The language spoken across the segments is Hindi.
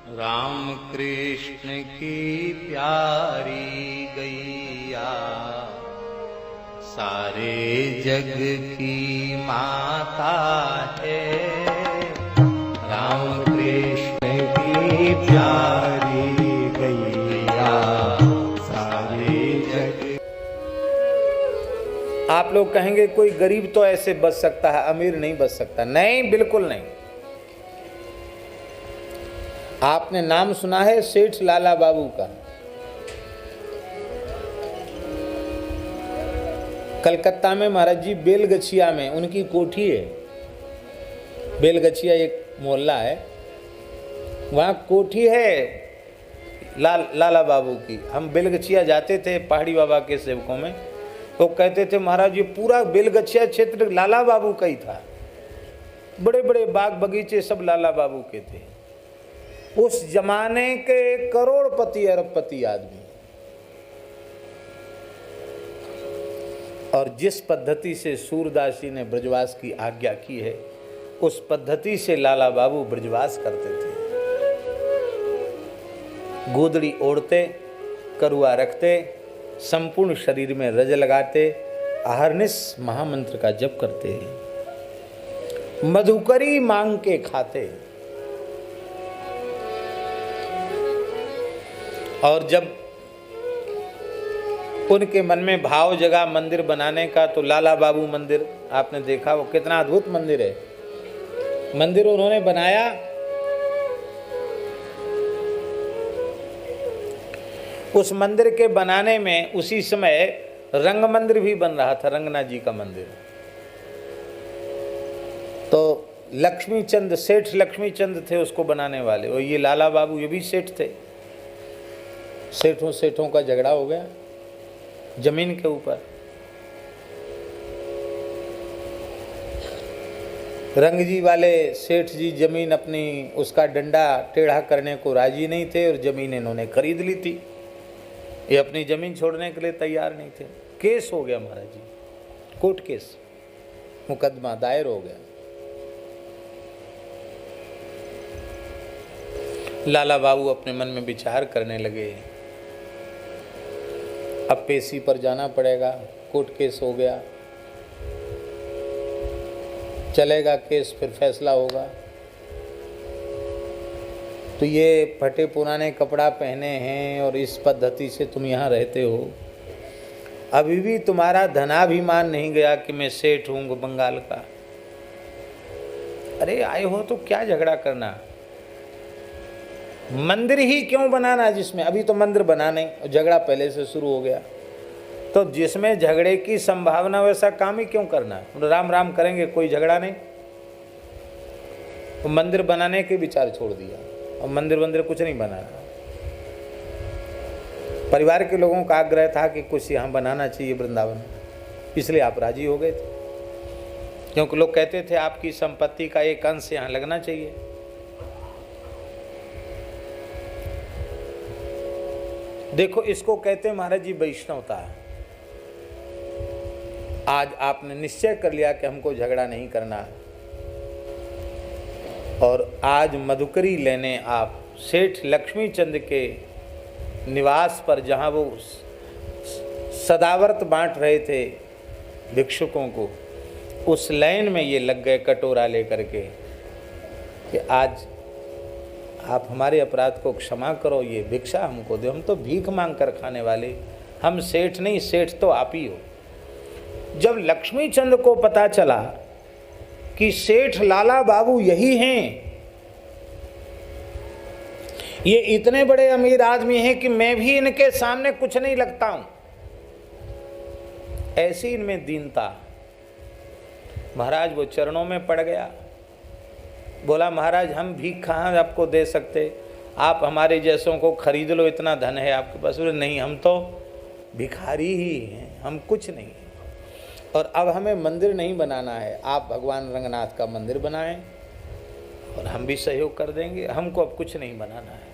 राम कृष्ण की प्यारी गैया सारे जग की माता है। राम कृष्ण की प्यारी गैया सारे जग। आप लोग कहेंगे कोई गरीब तो ऐसे बच सकता है, अमीर नहीं बच सकता। नहीं, बिल्कुल नहीं। आपने नाम सुना है सेठ लाला बाबू का? कलकत्ता में महाराज जी बेलगछिया में उनकी कोठी है। बेलगछिया एक मोहल्ला है, वहाँ कोठी है लाला बाबू की। हम बेलगछिया जाते थे पहाड़ी बाबा के सेवकों में, तो कहते थे महाराज ये पूरा बेलगछिया क्षेत्र लाला बाबू का ही था। बड़े बड़े बाग बगीचे सब लाला बाबू के थे। उस जमाने के करोड़पति अरबपति आदमी। और जिस पद्धति से सूरदास जी ने ब्रजवास की आज्ञा की है, उस पद्धति से लाला बाबू ब्रजवास करते थे। गोदड़ी ओढ़ते, करुआ रखते, संपूर्ण शरीर में रज लगाते, अहर्निश महामंत्र का जप करते, मधुकरी मांग के खाते। और जब उनके मन में भाव जगा मंदिर बनाने का, तो लाला बाबू मंदिर आपने देखा, वो कितना अद्भुत मंदिर है। मंदिर उन्होंने बनाया। उस मंदिर के बनाने में उसी समय रंग मंदिर भी बन रहा था, रंगनाथ जी का मंदिर। तो लक्ष्मी चंद, सेठ लक्ष्मी चंद थे उसको बनाने वाले, और ये लाला बाबू ये भी सेठ थे। सेठों का झगड़ा हो गया जमीन के ऊपर। रंग जी वाले सेठ जी जमीन अपनी, उसका डंडा टेढ़ा करने को राजी नहीं थे, और जमीन इन्होंने खरीद ली थी। ये अपनी जमीन छोड़ने के लिए तैयार नहीं थे। केस हो गया महाराज जी, कोर्ट केस, मुकदमा दायर हो गया। लाला बाबू अपने मन में विचार करने लगे, अब पेशी पर जाना पड़ेगा, कोर्ट केस हो गया, चलेगा केस, फिर फैसला होगा। तो ये फटे पुराने कपड़ा पहने हैं और इस पद्धति से तुम यहाँ रहते हो, अभी भी तुम्हारा धनाभिमान नहीं गया कि मैं सेठ हूँ बंगाल का। अरे आए हो तो क्या झगड़ा करना, मंदिर ही क्यों बनाना जिसमें, अभी तो मंदिर बना नहीं और झगड़ा पहले से शुरू हो गया। तो जिसमें झगड़े की संभावना वैसा काम ही क्यों करना, राम राम करेंगे, कोई झगड़ा नहीं। तो मंदिर बनाने के विचार छोड़ दिया, और मंदिर कुछ नहीं बनाना। परिवार के लोगों का आग्रह था कि कुछ यहाँ बनाना चाहिए वृंदावन, इसलिए आप राजी हो गए थे, क्योंकि लोग कहते थे आपकी संपत्ति का एक अंश यहाँ लगना चाहिए। देखो इसको कहते हैं महाराज जी वैष्णवता। आज आपने निश्चय कर लिया कि हमको झगड़ा नहीं करना, और आज मधुकरी लेने आप सेठ लक्ष्मी चंद के निवास पर, जहां वो सदावर्त बांट रहे थे भिक्षुकों को, उस लाइन में ये लग गए कटोरा लेकर के कि आज आप हमारे अपराध को क्षमा करो, ये भिक्षा हमको दो, हम तो भीख मांग कर खाने वाले, हम सेठ नहीं, सेठ तो आप ही हो। जब लक्ष्मी चंद को पता चला कि सेठ लाला बाबू यही हैं, ये इतने बड़े अमीर आदमी हैं कि मैं भी इनके सामने कुछ नहीं लगता हूं, ऐसी इनमें दीनता, महाराज वो चरणों में पड़ गया। बोला महाराज हम भीख कहाँ आपको दे सकते, आप हमारे जैसों को खरीद लो, इतना धन है आपके पास। बोले नहीं, हम तो भिखारी ही हैं, हम कुछ नहीं हैं, और अब हमें मंदिर नहीं बनाना है, आप भगवान रंगनाथ का मंदिर बनाएं और हम भी सहयोग कर देंगे, हमको अब कुछ नहीं बनाना है।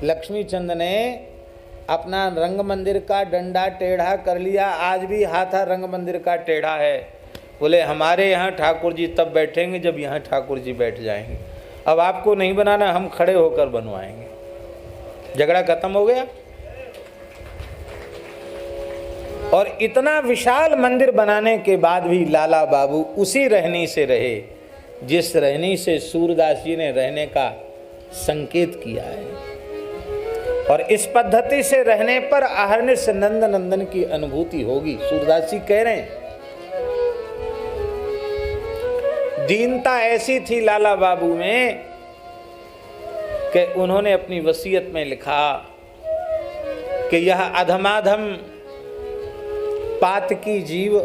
लक्ष्मी चंद ने अपना रंग मंदिर का डंडा टेढ़ा कर लिया, आज भी हाथा रंग मंदिर का टेढ़ा है। बोले हमारे यहाँ ठाकुर जी तब बैठेंगे जब यहाँ ठाकुर जी बैठ जाएंगे, अब आपको नहीं बनाना, हम खड़े होकर बनवाएंगे। झगड़ा खत्म हो गया। और इतना विशाल मंदिर बनाने के बाद भी लाला बाबू उसी रहनी से रहे जिस रहनी से सूरदास जी ने रहने का संकेत किया है। और इस पद्धति से रहने पर अहर्निश नंद नंदन की अनुभूति होगी। सूरदास जी कह रहे हैं, दीनता ऐसी थी लाला बाबू में कि उन्होंने अपनी वसीयत में लिखा कि यह अधमाधम पातकी जीव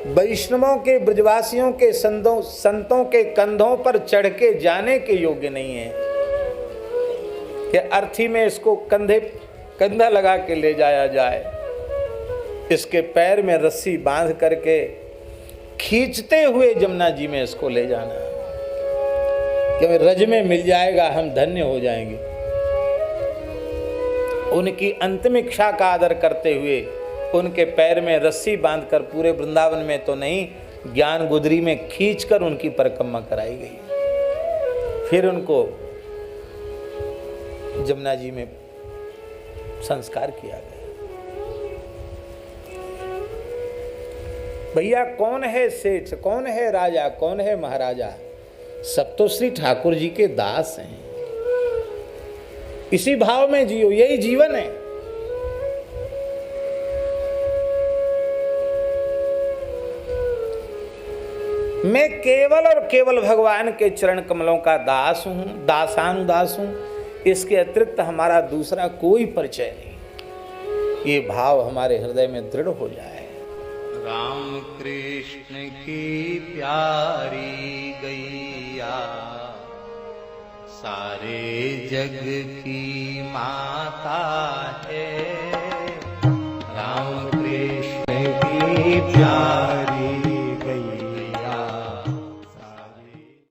वैष्णवों के ब्रजवासियों के संतों के कंधों पर चढ़ के जाने के योग्य नहीं है कि अर्थी में इसको कंधा लगा के ले जाया जाए, इसके पैर में रस्सी बांध करके खींचते हुए जमुना जी में इसको ले जाना, कि रज में मिल जाएगा, हम धन्य हो जाएंगे। उनकी अंतिम इच्छा का आदर करते हुए उनके पैर में रस्सी बांधकर पूरे वृंदावन में तो नहीं, ज्ञान गुदरी में खींचकर उनकी परिक्रमा कराई गई। फिर उनको जमुना जी में संस्कार किया गया। भैया कौन है सेठ, कौन है राजा, कौन है महाराजा? सब तो श्री ठाकुर जी के दास हैं। इसी भाव में जियो, यही जीवन है। मैं केवल और केवल भगवान के चरण कमलों का दास हूं, दासानुदास हूं। इसके अतिरिक्त हमारा दूसरा कोई परिचय नहीं। ये भाव हमारे हृदय में दृढ़ हो जाए। राम कृष्ण की प्यारी गैया सारे जग की माता है। राम कृष्ण की प्यारी